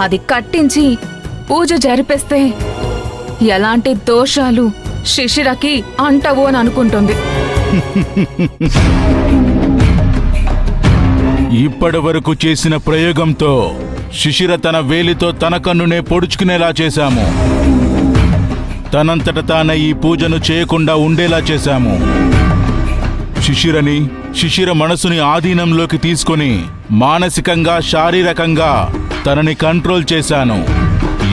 అది కట్టించి పూజ జరిపిస్తే ఎలాంటి దోషాలు శిశిరకి అంటవు అని అనుకుంటుంది. ఇప్పటి వరకు చేసిన ప్రయోగంతో శిశిర తన వేలితో తన కన్నునే పొడుచుకునేలా చేశాము. తనంతట తానే ఈ పూజను చేయకుండా ఉండేలా చేశాము. శిశిర మనసుని ఆధీనంలోకి తీసుకొని మానసికంగా శారీరకంగా తనని కంట్రోల్ చేశాను.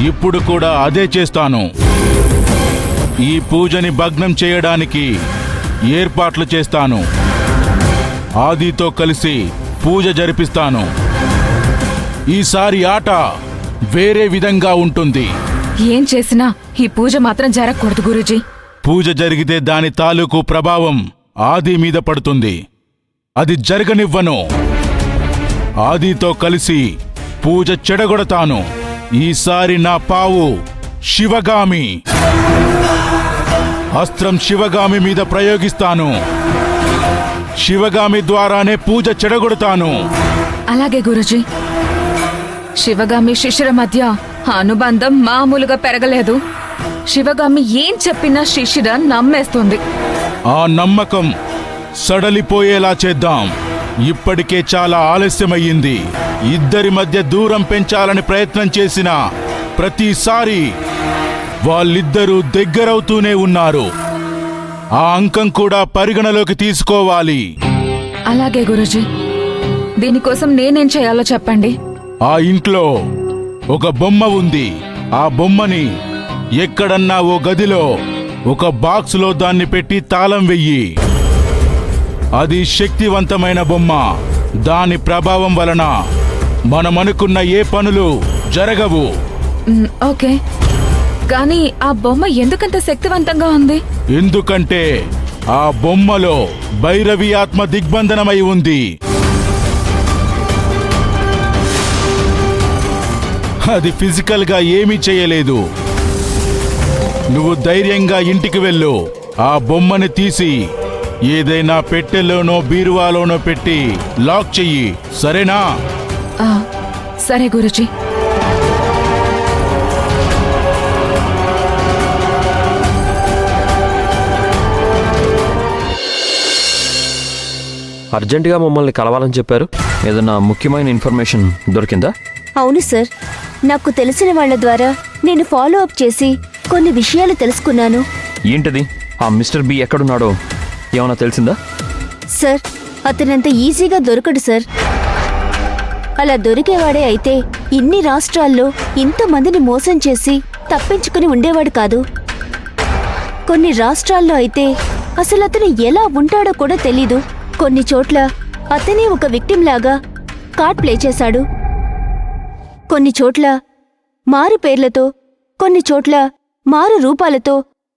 ఇప్పుడు కూడా అదే చేస్తాను. ఈ పూజని భగ్నం చేయడానికి ఏర్పాట్లు చేస్తాను. ఆదితో కలిసి పూజ జరిపిస్తాను. ఈసారి ఆట వేరే విధంగా ఉంటుంది. ఏం చేసినా ఈ పూజ మాత్రం జరగకూడదు గురూజీ. పూజ జరిగితే దాని తాలూకు ప్రభావం ఆది మీద పడుతుంది. అది జరగనివ్వను. ఆదితో కలిసి పూజ చెడగొడతాను. ఈసారి నా పావు శివగామి. అస్త్రం శివగామి మీద ప్రయోగిస్తాను. శివగామి ద్వారానే పూజ చెడగొడతాను. అలాగే గురూజీ. శివగామి శిశిర మధ్య అనుబంధం మామూలుగా పెరగలేదు. శివగామి ఏం చెప్పినా శిశిర నమ్మేస్తుంది. ఆ నమ్మకం సడలిపోయేలా చేద్దాం. ఇప్పటికే చాలా ఆలస్యమయ్యింది. ఇద్దరి మధ్య దూరం పెంచాలని ప్రయత్నం చేసిన ప్రతిసారి వాళ్ళిద్దరూ దగ్గరవుతూనే ఉన్నారు. ఆ అంకం కూడా పరిగణలోకి తీసుకోవాలి. అలాగే గురూజీ. దీనికోసం నేనేం చేయాలో చెప్పండి. ఆ ఇంట్లో ఒక బొమ్మ ఉంది. ఆ బొమ్మని ఎక్కడన్నా ఓ గదిలో ఒక బాక్సులో దాన్ని పెట్టి తాళం వెయ్యి. అది శక్తివంతమైన బొమ్మ. దాని ప్రభావం వలన మనమనుకున్న ఏ పనులు జరగవు. ఓకే, కానీ ఆ బొమ్మ ఎందుకంత శక్తివంతంగా ఉంది? ఎందుకంటే ఆ బొమ్మలో భైరవి ఆత్మ దిగ్బంధనమై ఉంది. అది ఫిజికల్ గా ఏమీ చేయలేదు. నువ్వు ధైర్యంగా ఇంటికి వెళ్ళు. ఆ బొమ్మని తీసి ఏదైనా పెట్టెలోనో బీరువాలోనో పెట్టి లాక్ చెయ్యి. సరేనా? సరే గురూజీ. అర్జెంటుగా మమ్మల్ని కలవాలని చెప్పారు. ఏదన్నా ముఖ్యమైన ఇన్ఫర్మేషన్ దొరికిందా? అవును సార్, నాకు తెలిసిన వాళ్ళ ద్వారా నేను ఫాలో అప్ చేసి కొన్ని విషయాలు తెలుసుకున్నాను. ఏంటిది? ఆ మిస్టర్ బి ఎక్కడున్నాడో ఏమన్నా తెలిసిందా? సార్, అతనంత ఈజీగా దొరకడు సార్. అలా దొరికేవాడే అయితే ఇన్ని రాష్ట్రాల్లో ఇంతమందిని మోసం చేసి తప్పించుకుని ఉండేవాడు కాదు. కొన్ని రాష్ట్రాల్లో అయితే అసలు అతను ఎలా ఉంటాడో కూడా తెలీదు. కొన్ని చోట్ల అతనే ఒక విక్టిమ్ లాగా కార్డ్ ప్లే చేశాడు. కొన్ని చోట్ల మారు పేర్లతో, కొన్ని చోట్ల మారు రూపాలతో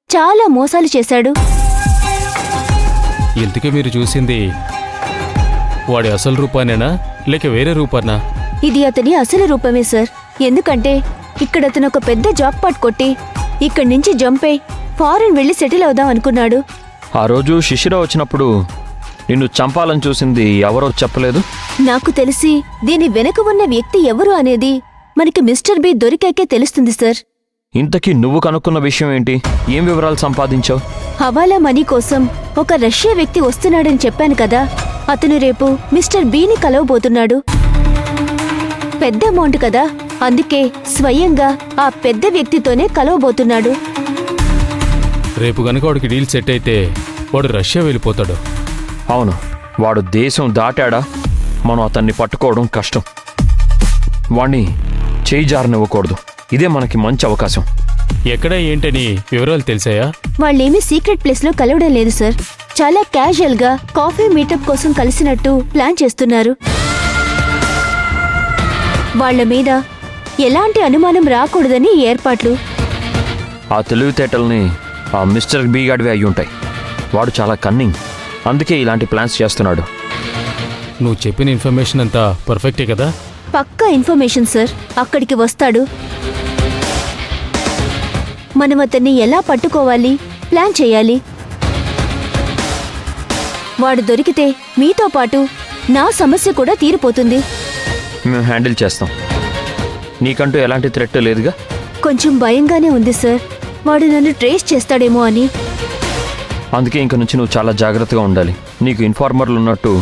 చాలా మోసాలు చేశాడు. ఇంతకీ మీరు చూసింది వాడి అసలు రూపానేనా లేక వేరే రూపానా? ఇది అతని అసలు రూపమే సార్. ఎందుకంటే ఇక్కడ అతను ఒక పెద్ద జాక్ పాట్ కొట్టి ఇక్కడి నుంచి జంప్ అయి ఫారెన్ వెళ్ళి సెటిల్ అవుదాం అనుకున్నాడు. ఆ రోజు శిశిర వచ్చినప్పుడు నిన్ను చంపాలని చూసింది ఎవరో చెప్పలేదు? నాకు తెలిసి దీని వెనుక ఉన్న వ్యక్తి ఎవరు అనేది మనకి మిస్టర్ బి దొరికాకే తెలుస్తుంది సార్. ఇంతకీ నువ్వు కనుక్కున్న విషయం ఏంటి? ఏం వివరాలు సంపాదించావు? హవాలా మనీ కోసం ఒక రష్యా వ్యక్తి వస్తున్నాడని చెప్పాను కదా. అతను రేపు మిస్టర్ బిని కలవబోతున్నాడు. పెద్ద అమౌంట్ కదా, అందుకే స్వయంగా ఆ పెద్ద వ్యక్తితోనే కలవబోతున్నాడు. రేపు గనుక వాడికి డీల్ సెట్ అయితే వాడు రష్యా వెళ్ళిపోతాడు. అవును, వాడు దేశం దాటాడా మనం అతన్ని పట్టుకోవడం కష్టం. వాణ్ణి చేయి జారనివ్వకూడదు. ఇదే మనకి మంచి అవకాశం. ఎక్కడ ఏంటని వివరాలు తెలిసాయా? వాళ్ళేమీ సీక్రెట్ ప్లేస్ లో కలవడం లేదు సార్. చాలా క్యాజువల్ గా కాఫీ మీటప్ కోసం కలిసినట్టు ప్లాన్ చేస్తున్నారు. వాళ్ల మీద ఎలాంటి అనుమానం రాకూడదని ఏర్పాట్లు. ఆ తెలివితేటల్ని ఆ మిస్టర్ బి గాడివి అయి ఉంటాయి. వాడు చాలా కన్నింగ్, అందుకే ఇలాంటి ప్లాన్స్ చేస్తున్నాడు. నువ్వు చెప్పిన ఇన్ఫర్మేషన్ అంతా పర్ఫెక్టే కదా? పక్కా ఇన్ఫర్మేషన్ సార్. అక్కడికి వస్తాడు. మనం అతన్ని ఎలా పట్టుకోవాలి ప్లాన్ చేయాలి. వాడు దొరికితే మీతో పాటు నా సమస్య కూడా తీరిపోతుంది. మేము హ్యాండిల్ చేస్తాం. నీకంటూ ఎలాంటి థ్రెట్ లేదుగా? కొంచెం భయంగానే ఉంది సార్. వాడు నన్ను ట్రేస్ చేస్తాడేమో అని. అందుకే ఇంక నుంచి నువ్వు చాలా జాగ్రత్తగా ఉండాలి. నీకు ఇన్ఫార్మర్లు ఉన్నట్టు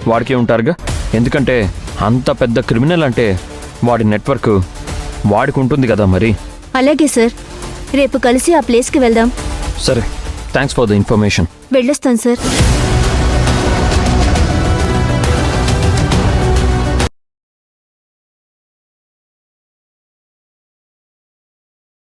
వాడికి ఉంటారుగా. ఎందుకంటే అంత పెద్ద క్రిమినల్ అంటే వాడి నెట్వర్క్ వాడికి ఉంటుంది కదా మరి. అలాగే సార్, రేపు కలిసి ఆ ప్లేస్కి వెళ్దాం. సరే, థ్యాంక్స్ ఫర్ ద ఇన్ఫర్మేషన్. వెళ్ళొస్తాను సార్.